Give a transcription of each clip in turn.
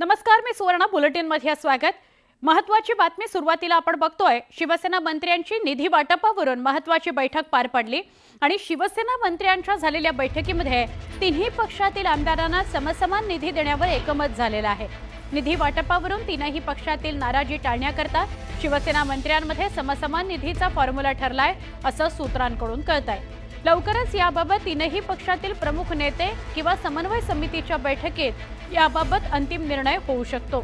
नमस्कार, मी सुवर्णा बुलेटिन मध्ये स्वागत। महत्त्वाची बातमी सुरुवातीला आपण बघतोय। शिवसेना मंत्र्यांची निधी वाटपावरून महत्त्वाची बैठक पार पडली आणि शिवसेना मंत्र्यांच्या झालेल्या बैठकीमध्ये तिन्ही पक्षातील आमदारांना समसमान निधी देण्यावर एकमत झालेलं आहे। निधी वाटपावरून तीनही पक्षातील नाराजी टाळण्याकरता शिवसेना मंत्र्यांमध्ये समसमान निधीचा फॉर्म्युला ठरलाय असं सूत्रांकडून कळतंय। लवकरच याबाबत तीनही पक्षातील प्रमुख नेते किंवा समन्वय समितीच्या बैठकीत याबाबत अंतिम निर्णय होऊ शकतो।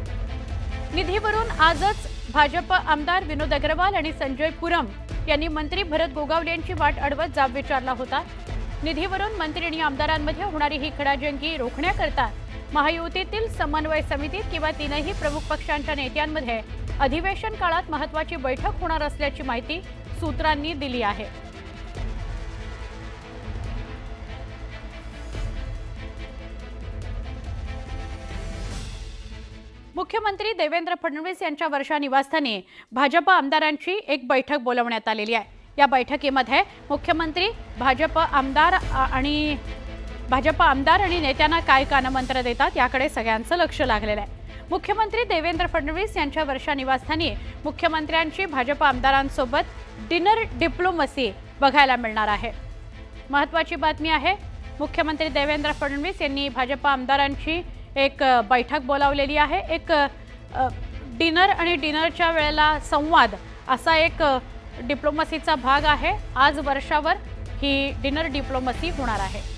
निधीवरून आजच भाजप आमदार विनोद अग्रवाल आणि संजय पुरम यांनी मंत्री भरत गोगावले यांची वाट अडवत जाब विचारला होता। निधीवरून मंत्री आणि आमदारांमध्ये होणारी ही खडाजंगी रोखण्याकरता महायुतीतील समन्वय समितीत किंवा तीनही प्रमुख पक्षांच्या नेत्यांमध्ये अधिवेशन काळात महत्त्वाची बैठक होणार असल्याची माहिती सूत्रांनी दिली आहे। मुख्यमंत्री देवेंद्र फडणवीस यांच्या वर्षा निवासस्थानी भाजप आमदारांची एक बैठक बोलवण्यात आलेली आहे। या बैठकीमध्ये मुख्यमंत्री भाजप आमदार आणि नेत्यांना काय कानमंत्र देतात याकडे सगळ्यांचं लक्ष लागलेलं आहे। मुख्यमंत्री देवेंद्र फडणवीस यांच्या वर्षा निवासस्थानी मुख्यमंत्र्यांची भाजप आमदारांसोबत डिनर डिप्लोमसी बघायला मिळणार आहे। महत्त्वाची बातमी आहे, मुख्यमंत्री देवेंद्र फडणवीस यांनी भाजप आमदारांची एक बैठक बोलावलेली आहे। एक डिनर आणि डिनरच्या वेळेला संवाद असा एक डिप्लोमसीचा भाग आहे। आज वर्षावर ही डिनर डिप्लोमसी होणार आहे।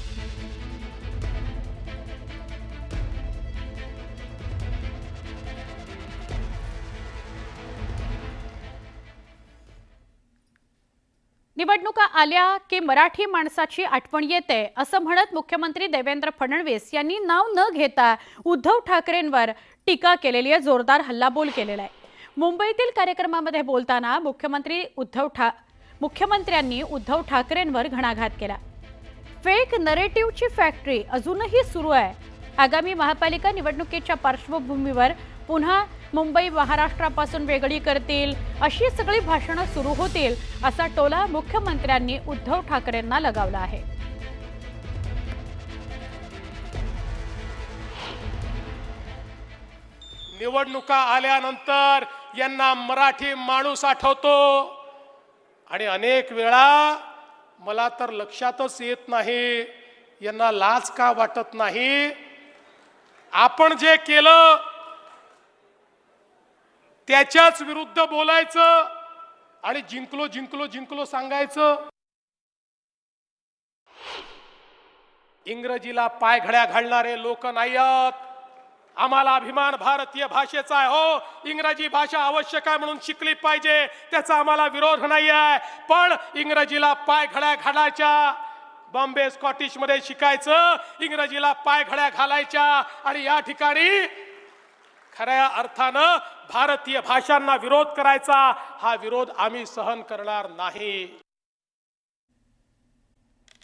निवडणुका आल्या की मराठी माणसाची आठवण येते असं म्हणत मुख्यमंत्री देवेंद्र फडणवीस यांनी नाव न घेता उद्धव ठाकरेंवर टीका केलेली आहे, जोरदार हल्लाबोल केलेला आहे। मुंबईतील कार्यक्रमामध्ये बोलताना मुख्यमंत्र्यांनी उद्धव ठाकरेंवर घणाघात केला। फेक नरेटिव्हची फॅक्टरी अजूनही सुरू आहे। आगामी महापालिका निवडणुकीच्या पार्श्वभूमीवर पुन्हा मुंबई महाराष्ट्रापासून वेगळी करतील अशी सगळी भाषणं सुरू होतील असा टोला मुख्यमंत्र्यांनी उद्धव ठाकरेंना लगावला आहे। निवडणुका आल्यानंतर यांना मराठी माणूस आठवतो आणि अनेक वेळा मला तर लक्षातच येत नाही यांना लाज का वाटत नाही। आपण जे केलं त्याच्याच विरुद्ध बोलायचं आणि जिंकलो सांगायचं। इंग्रजीला पायघड्या घालणारे लोक नाही आहेत। आम्हाला अभिमान भारतीय भाषेचा आहे हो। इंग्रजी भाषा आवश्यक आहे म्हणून शिकली पाहिजे, त्याचा आम्हाला विरोध नाही आहे। पण इंग्रजीला पायघड्या घालायच्या, बॉम्बे स्कॉटिश मध्ये शिकायचं, इंग्रजीला पायघड्या घालायच्या आणि या ठिकाणी खऱ्या अर्थानं भारतीय भाषांना विरोध करायचा, हा विरोध आम्ही सहन करणार नाही।